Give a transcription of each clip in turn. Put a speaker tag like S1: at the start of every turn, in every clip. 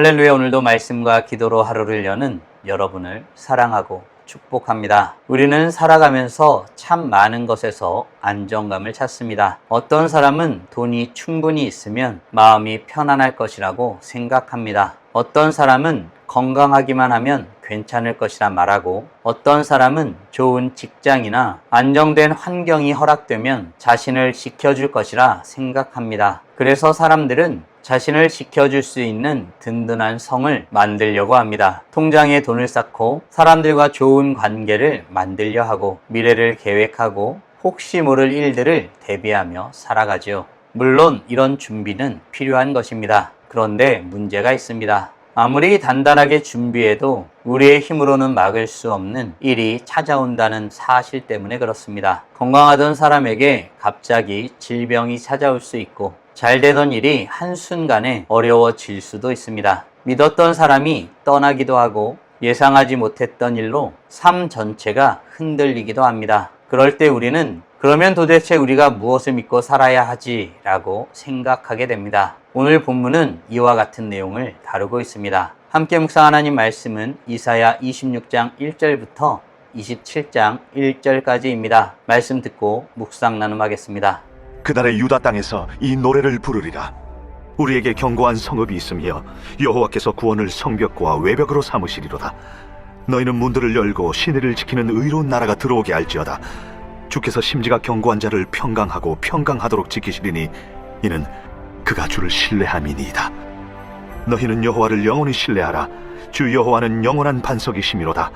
S1: 할렐루야. 오늘도 말씀과 기도로 하루를 여는 여러분을 사랑하고 축복합니다. 우리는 살아가면서 참 많은 것에서 안정감을 찾습니다. 어떤 사람은 돈이 충분히 있으면 마음이 편안할 것이라고 생각합니다. 어떤 사람은 건강하기만 하면 괜찮을 것이라 말하고, 어떤 사람은 좋은 직장이나 안정된 환경이 허락되면 자신을 지켜줄 것이라 생각합니다. 그래서 사람들은 자신을 지켜줄 수 있는 든든한 성을 만들려고 합니다. 통장에 돈을 쌓고 사람들과 좋은 관계를 만들려 하고 미래를 계획하고 혹시 모를 일들을 대비하며 살아가죠. 물론 이런 준비는 필요한 것입니다. 그런데 문제가 있습니다. 아무리 단단하게 준비해도 우리의 힘으로는 막을 수 없는 일이 찾아온다는 사실 때문에 그렇습니다. 건강하던 사람에게 갑자기 질병이 찾아올 수 있고, 잘 되던 일이 한순간에 어려워질 수도 있습니다. 믿었던 사람이 떠나기도 하고, 예상하지 못했던 일로 삶 전체가 흔들리기도 합니다. 그럴 때 우리는 그러면 도대체 우리가 무엇을 믿고 살아야 하지? 라고 생각하게 됩니다. 오늘 본문은 이와 같은 내용을 다루고 있습니다. 함께 묵상 하나님 말씀은 이사야 26장 1절부터 27장 1절까지입니다. 말씀 듣고 묵상 나눔하겠습니다.
S2: 그날의 유다 땅에서 이 노래를 부르리라. 우리에게 견고한 성읍이 있으며 여호와께서 구원을 성벽과 외벽으로 삼으시리로다. 너희는 문들을 열고 시내를 지키는 의로운 나라가 들어오게 할지어다. 주께서 심지가 견고한 자를 평강하고 평강하도록 지키시리니 이는 그가 주를 신뢰함이니이다. 너희는 여호와를 영원히 신뢰하라. 주 여호와는 영원한 반석이시미로다.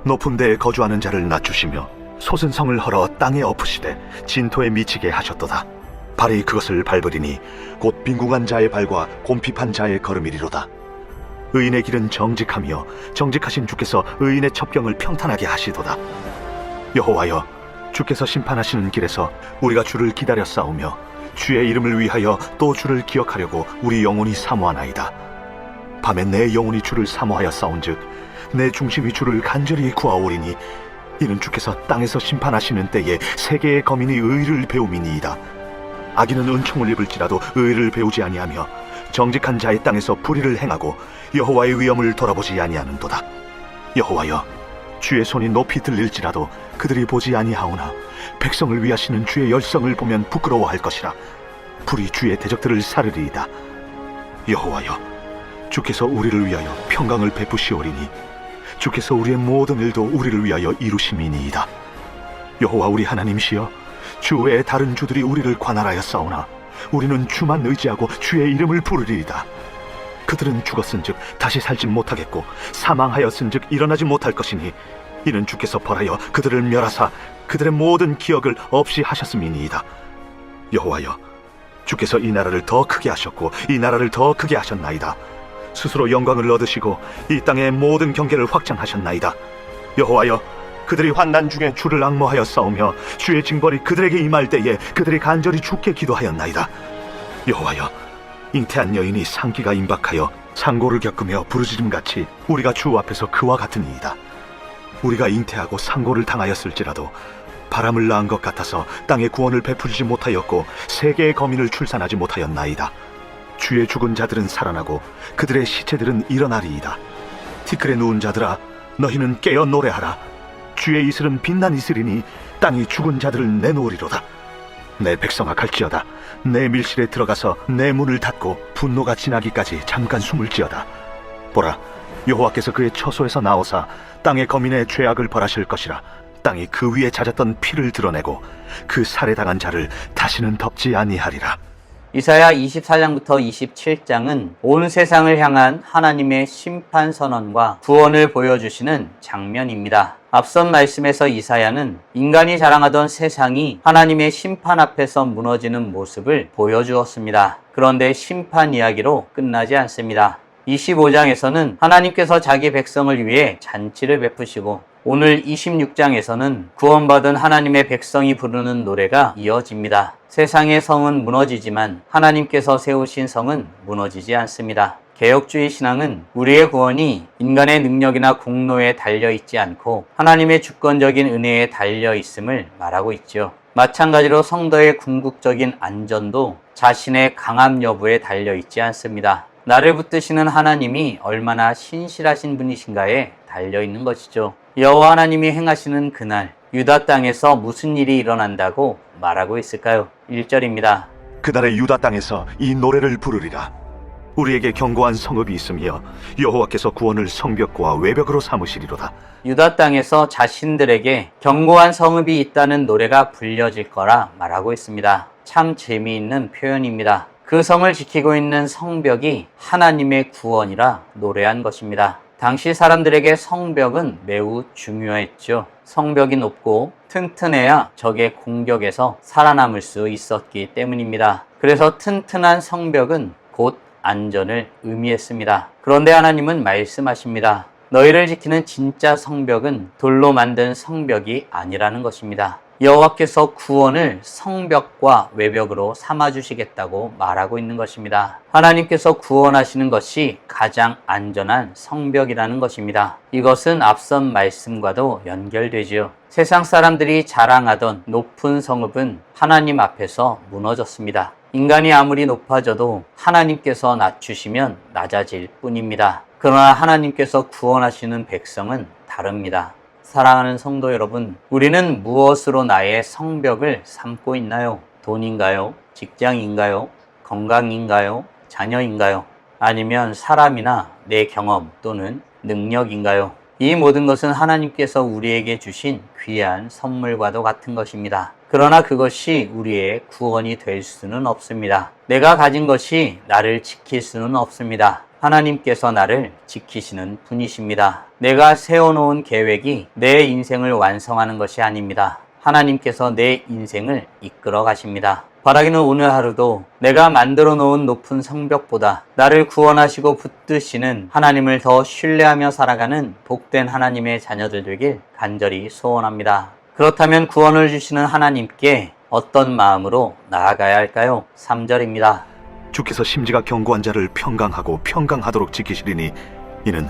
S2: 높은 데에 거주하는 자를 낮추시며 솟은 성을 헐어 땅에 엎으시되 진토에 미치게 하셨도다. 발이 그것을 밟으리니 곧 빈궁한 자의 발과 곰핍한 자의 걸음이리로다. 의인의 길은 정직하며 정직하신 주께서 의인의 첩경을 평탄하게 하시도다. 여호와여, 주께서 심판하시는 길에서 우리가 주를 기다려 싸우며 주의 이름을 위하여 또 주를 기억하려고 우리 영혼이 사모하나이다. 밤에 내 영혼이 주를 사모하여 싸운즉 내 중심이 주를 간절히 구하오리니 이는 주께서 땅에서 심판하시는 때에 세계의 거민이 의를 배움이니이다. 악인은 은총을 입을지라도 의를 배우지 아니하며 정직한 자의 땅에서 불의를 행하고 여호와의 위엄을 돌아보지 아니하는도다. 여호와여, 주의 손이 높이 들릴지라도 그들이 보지 아니하오나 백성을 위하시는 주의 열성을 보면 부끄러워할 것이라. 불이 주의 대적들을 사르리이다. 여호와여, 주께서 우리를 위하여 평강을 베푸시오리니 주께서 우리의 모든 일도 우리를 위하여 이루심이니이다. 여호와 우리 하나님이시여, 주 외에 다른 주들이 우리를 관할하여 싸우나 우리는 주만 의지하고 주의 이름을 부르리이다. 그들은 죽었은즉 다시 살지 못하겠고 사망하였은즉 일어나지 못할 것이니 이는 주께서 벌하여 그들을 멸하사 그들의 모든 기억을 없이 하셨음이니이다. 여호와여, 주께서 이 나라를 더 크게 하셨고 이 나라를 더 크게 하셨나이다. 스스로 영광을 얻으시고 이 땅의 모든 경계를 확장하셨나이다. 여호와여, 그들이 환난 중에 주를 앙모하여 싸우며 주의 징벌이 그들에게 임할 때에 그들이 간절히 주께 기도하였나이다. 여호와여, 잉태한 여인이 상기가 임박하여 상고를 겪으며 부르짖음같이 우리가 주 앞에서 그와 같으니이다. 우리가 잉태하고 상고를 당하였을지라도 바람을 낳은 것 같아서 땅에 구원을 베풀지 못하였고 세계의 거민을 출산하지 못하였나이다. 주의 죽은 자들은 살아나고 그들의 시체들은 일어나리이다. 티끌에 누운 자들아, 너희는 깨어 노래하라. 주의 이슬은 빛난 이슬이니 땅이 죽은 자들을 내놓으리로다. 내 백성아 갈지어다. 내 밀실에 들어가서 내 문을 닫고 분노가 지나기까지 잠깐 숨을 지어다. 보라, 여호와께서 그의 처소에서 나오사 땅의 거민의 죄악을 벌하실 것이라. 땅이 그 위에 잦았던 피를 드러내고 그 살해당한 자를 다시는 덮지 아니하리라.
S1: 이사야 24장부터 27장은 온 세상을 향한 하나님의 심판 선언과 구원을 보여주시는 장면입니다. 앞선 말씀에서 이사야는 인간이 자랑하던 세상이 하나님의 심판 앞에서 무너지는 모습을 보여주었습니다. 그런데 심판 이야기로 끝나지 않습니다. 25장에서는 하나님께서 자기 백성을 위해 잔치를 베푸시고, 오늘 26장에서는 구원받은 하나님의 백성이 부르는 노래가 이어집니다. 세상의 성은 무너지지만 하나님께서 세우신 성은 무너지지 않습니다. 개혁주의 신앙은 우리의 구원이 인간의 능력이나 공로에 달려있지 않고 하나님의 주권적인 은혜에 달려있음을 말하고 있죠. 마찬가지로 성도의 궁극적인 안전도 자신의 강함 여부에 달려있지 않습니다. 나를 붙드시는 하나님이 얼마나 신실하신 분이신가에 달려있는 것이죠. 여호와 하나님이 행하시는 그날 유다 땅에서 무슨 일이 일어난다고 말하고 있을까요? 1절입니다.
S2: 그날의 유다 땅에서 이 노래를 부르리라. 우리에게 견고한 성읍이 있으며 여호와께서 구원을 성벽과 외벽으로 삼으시리로다.
S1: 유다 땅에서 자신들에게 견고한 성읍이 있다는 노래가 불려질 거라 말하고 있습니다. 참 재미있는 표현입니다. 그 성을 지키고 있는 성벽이 하나님의 구원이라 노래한 것입니다. 당시 사람들에게 성벽은 매우 중요했죠. 성벽이 높고 튼튼해야 적의 공격에서 살아남을 수 있었기 때문입니다. 그래서 튼튼한 성벽은 곧 안전을 의미했습니다. 그런데 하나님은 말씀하십니다. 너희를 지키는 진짜 성벽은 돌로 만든 성벽이 아니라는 것입니다. 여호와께서 구원을 성벽과 외벽으로 삼아주시겠다고 말하고 있는 것입니다. 하나님께서 구원하시는 것이 가장 안전한 성벽이라는 것입니다. 이것은 앞선 말씀과도 연결되지요. 세상 사람들이 자랑하던 높은 성읍은 하나님 앞에서 무너졌습니다. 인간이 아무리 높아져도 하나님께서 낮추시면 낮아질 뿐입니다. 그러나 하나님께서 구원하시는 백성은 다릅니다. 사랑하는 성도 여러분, 우리는 무엇으로 나의 성벽을 삼고 있나요? 돈인가요? 직장인가요? 건강인가요? 자녀인가요? 아니면 사람이나 내 경험 또는 능력인가요? 이 모든 것은 하나님께서 우리에게 주신 귀한 선물과도 같은 것입니다. 그러나 그것이 우리의 구원이 될 수는 없습니다. 내가 가진 것이 나를 지킬 수는 없습니다. 하나님께서 나를 지키시는 분이십니다. 내가 세워놓은 계획이 내 인생을 완성하는 것이 아닙니다. 하나님께서 내 인생을 이끌어 가십니다. 바라기는 오늘 하루도 내가 만들어 놓은 높은 성벽보다 나를 구원하시고 붙드시는 하나님을 더 신뢰하며 살아가는 복된 하나님의 자녀들 되길 간절히 소원합니다. 그렇다면 구원을 주시는 하나님께 어떤 마음으로 나아가야 할까요? 3절입니다.
S2: 주께서 심지가 견고한 자를 평강하고 평강하도록 지키시리니 이는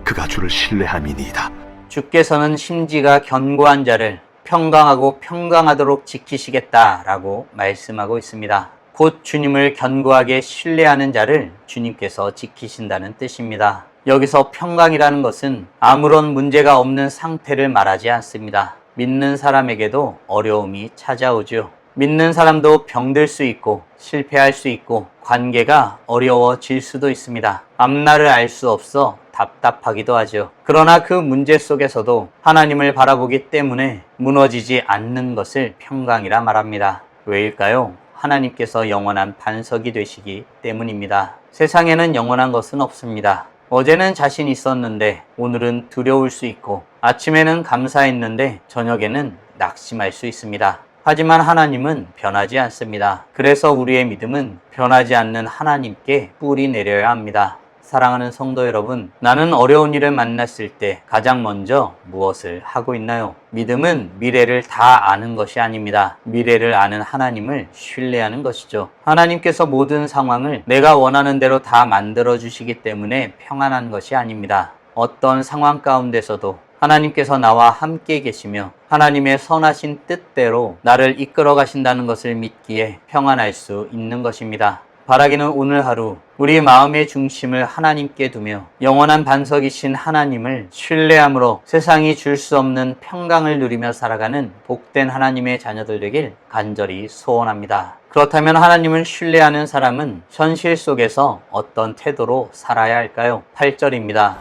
S2: 그가 주를 신뢰함이니이다.
S1: 주께서는 심지가 견고한 자를 평강하고 평강하도록 지키시겠다라고 말씀하고 있습니다. 곧 주님을 견고하게 신뢰하는 자를 주님께서 지키신다는 뜻입니다. 여기서 평강이라는 것은 아무런 문제가 없는 상태를 말하지 않습니다. 믿는 사람에게도 어려움이 찾아오죠. 믿는 사람도 병들 수 있고 실패할 수 있고 관계가 어려워질 수도 있습니다. 앞날을 알 수 없어 답답하기도 하죠. 그러나 그 문제 속에서도 하나님을 바라보기 때문에 무너지지 않는 것을 평강이라 말합니다. 왜일까요? 하나님께서 영원한 반석이 되시기 때문입니다. 세상에는 영원한 것은 없습니다. 어제는 자신 있었는데 오늘은 두려울 수 있고 아침에는 감사했는데 저녁에는 낙심할 수 있습니다. 하지만 하나님은 변하지 않습니다. 그래서 우리의 믿음은 변하지 않는 하나님께 뿌리 내려야 합니다. 사랑하는 성도 여러분, 나는 어려운 일을 만났을 때 가장 먼저 무엇을 하고 있나요? 믿음은 미래를 다 아는 것이 아닙니다. 미래를 아는 하나님을 신뢰하는 것이죠. 하나님께서 모든 상황을 내가 원하는 대로 다 만들어 주시기 때문에 평안한 것이 아닙니다. 어떤 상황 가운데서도 하나님께서 나와 함께 계시며 하나님의 선하신 뜻대로 나를 이끌어 가신다는 것을 믿기에 평안할 수 있는 것입니다. 바라기는 오늘 하루 우리 마음의 중심을 하나님께 두며 영원한 반석이신 하나님을 신뢰함으로 세상이 줄 수 없는 평강을 누리며 살아가는 복된 하나님의 자녀들 되길 간절히 소원합니다. 그렇다면 하나님을 신뢰하는 사람은 현실 속에서 어떤 태도로 살아야 할까요? 8절입니다.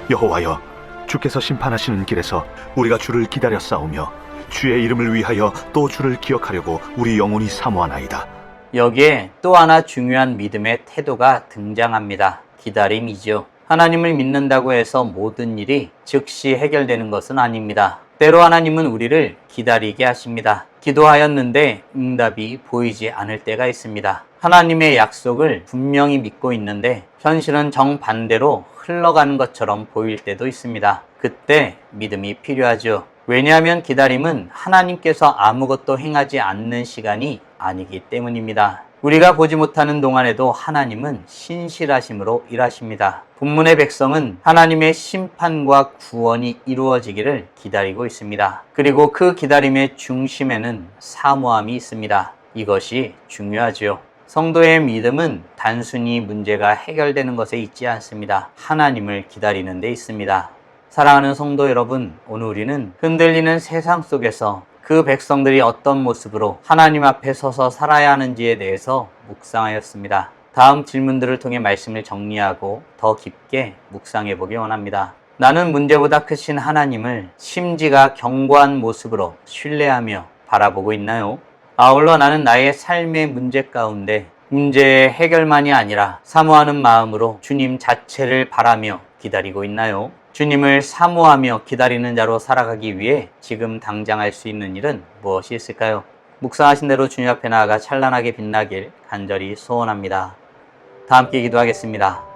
S2: 여호와여, 주께서 심판하시는 길에서 우리가 주를 기다려 싸우며 주의 이름을 위하여 또 주를 기억하려고 우리 영혼이 사모하나이다.
S1: 여기에 또 하나 중요한 믿음의 태도가 등장합니다. 기다림이죠. 하나님을 믿는다고 해서 모든 일이 즉시 해결되는 것은 아닙니다. 때로 하나님은 우리를 기다리게 하십니다. 기도하였는데 응답이 보이지 않을 때가 있습니다. 하나님의 약속을 분명히 믿고 있는데 현실은 정반대로 흘러가는 것처럼 보일 때도 있습니다. 그때 믿음이 필요하죠. 왜냐하면 기다림은 하나님께서 아무것도 행하지 않는 시간이 아니기 때문입니다. 우리가 보지 못하는 동안에도 하나님은 신실하심으로 일하십니다. 본문의 백성은 하나님의 심판과 구원이 이루어지기를 기다리고 있습니다. 그리고 그 기다림의 중심에는 사모함이 있습니다. 이것이 중요하지요. 성도의 믿음은 단순히 문제가 해결되는 것에 있지 않습니다. 하나님을 기다리는 데 있습니다. 사랑하는 성도 여러분, 오늘 우리는 흔들리는 세상 속에서 그 백성들이 어떤 모습으로 하나님 앞에 서서 살아야 하는지에 대해서 묵상하였습니다. 다음 질문들을 통해 말씀을 정리하고 더 깊게 묵상해 보기 원합니다. 나는 문제보다 크신 하나님을 심지가 견고한 모습으로 신뢰하며 바라보고 있나요? 아울러 나는 나의 삶의 문제 가운데 문제의 해결만이 아니라 사모하는 마음으로 주님 자체를 바라며 기다리고 있나요? 주님을 사모하며 기다리는 자로 살아가기 위해 지금 당장 할 수 있는 일은 무엇이 있을까요? 묵상하신 대로 주님 앞에 나아가 찬란하게 빛나길 간절히 소원합니다. 다 함께 기도하겠습니다.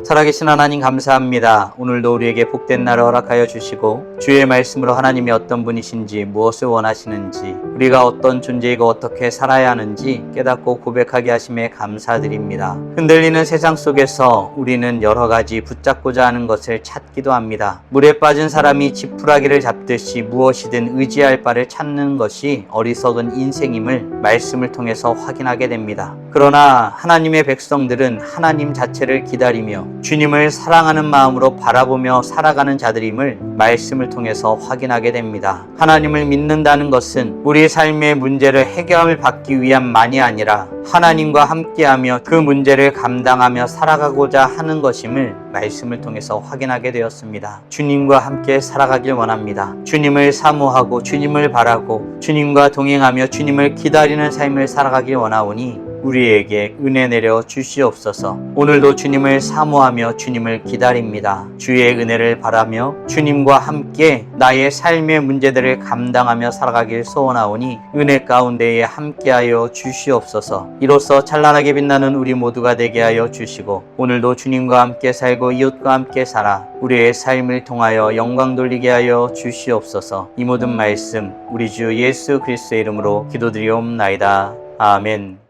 S1: 살아계신 하나님 감사합니다. 오늘도 우리에게 복된 날을 허락하여 주시고 주의 말씀으로 하나님이 어떤 분이신지 무엇을 원하시는지 우리가 어떤 존재이고 어떻게 살아야 하는지 깨닫고 고백하게 하심에 감사드립니다. 흔들리는 세상 속에서 우리는 여러 가지 붙잡고자 하는 것을 찾기도 합니다. 물에 빠진 사람이 지푸라기를 잡듯이 무엇이든 의지할 바를 찾는 것이 어리석은 인생임을 말씀을 통해서 확인하게 됩니다. 그러나 하나님의 백성들은 하나님 자체를 기다리며 주님을 사랑하는 마음으로 바라보며 살아가는 자들임을 말씀을 통해서 확인하게 됩니다. 하나님을 믿는다는 것은 우리 삶의 문제를 해결을 받기 위함만이 아니라 하나님과 함께하며 그 문제를 감당하며 살아가고자 하는 것임을 말씀을 통해서 확인하게 되었습니다. 주님과 함께 살아가길 원합니다. 주님을 사모하고 주님을 바라고 주님과 동행하며 주님을 기다리는 삶을 살아가길 원하오니 우리에게 은혜 내려 주시옵소서. 오늘도 주님을 사모하며 주님을 기다립니다. 주의 은혜를 바라며 주님과 함께 나의 삶의 문제들을 감당하며 살아가길 소원하오니 은혜 가운데에 함께하여 주시옵소서. 이로써 찬란하게 빛나는 우리 모두가 되게 하여 주시고 오늘도 주님과 함께 살고 이웃과 함께 살아 우리의 삶을 통하여 영광 돌리게 하여 주시옵소서. 이 모든 말씀 우리 주 예수 그리스도의 이름으로 기도드리옵나이다. 아멘.